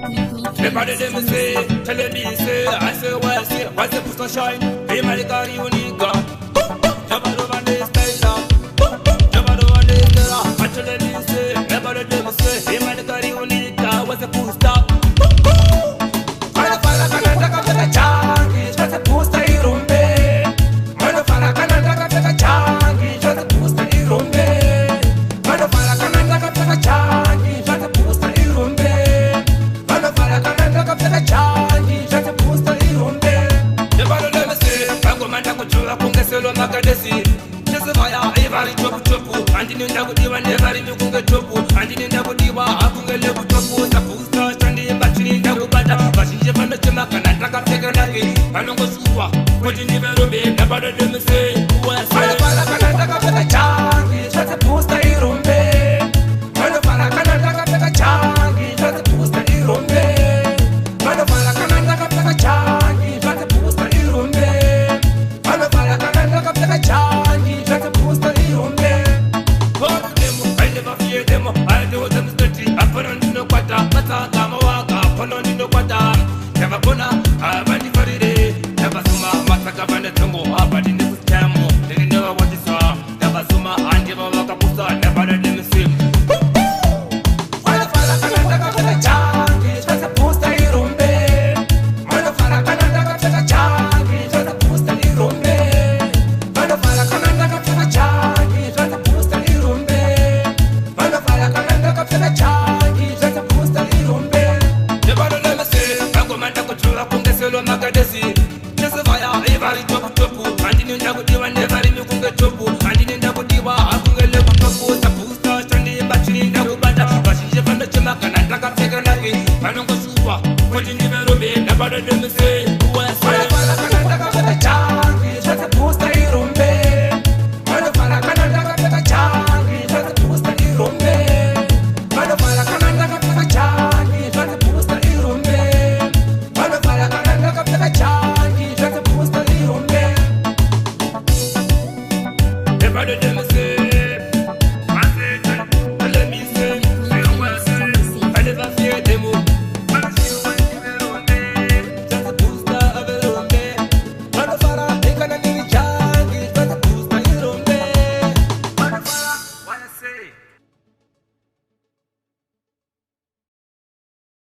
Everybody them say, tell me say, I say, well, say, what's the push shine? Hey, my car, you need God. Never over this style, never over this style. I tell them say, everybody them say, hey, my car, you need God. What's the push stop? Mano fala canada capeta changi, já se pusta e rompe. Mano fala canada capeta changi, já se pusta e rompe. Mano fala canada capeta changi, já se pusta e rompe. Mano fala canada capeta changi, já se pusta e rompe. De balo de mese, pago manda kuchua kungeselo makadesi. Jese vaya evari chopu chopu, andini ndaku diwa nevari nukunge chopu, andini ndaku diwa akungele chopu, sapusta chandi mbachini ndaku bata. Alongo suwa, kuti niverombe, nabada de mese, uwase. Mano fala kanada kapeta changi, jase pusta i rombe. Mano fala kanada kapeta changi, jase pusta i rombe. Mano fala kanada kapeta changi, jase pusta i rombe. Mano fala kanada kapeta changi, jase pusta i rombe. Fuck them, I never fear them, I know them dirty. I put on no kwata, mata kama waka, put on no kwata. Never gonna, abandi faride. Never suma, mataka bande tongo, abandi never tamo. They never what is saw. Never suma, and never walk up, never let them see. Mano fala canada capeta changi, já se pusta e rompe. Mano fala canada capeta changi, já se pusta e rompe. Mano fala canada capeta changi, já se pusta e rompe. Mano fala canada capeta changi, já se pusta e rompe. Never let them see. Manda kuchua kungeselo makadesi. Jese vaya evari chopu chopu, andini ndaku diwa nevari nukunge chopu, andini ndaku diwa akungele chopu, sapusta chandi mbachini ndaku bata. Bashinje fanda chema kana ndaka fega naki, alongo suwa, kuti niverombe, nabada de mese, uwase. Mano fala kana ndaka fega changi, jase pusta i rombe. Mano fala kana ndaka fega changi, jase pusta i rombe. Mano fala kana ndaka fega changi, jase pusta i rombe. Mano fala canada capeta changi, já se pusta e rompe. Everybody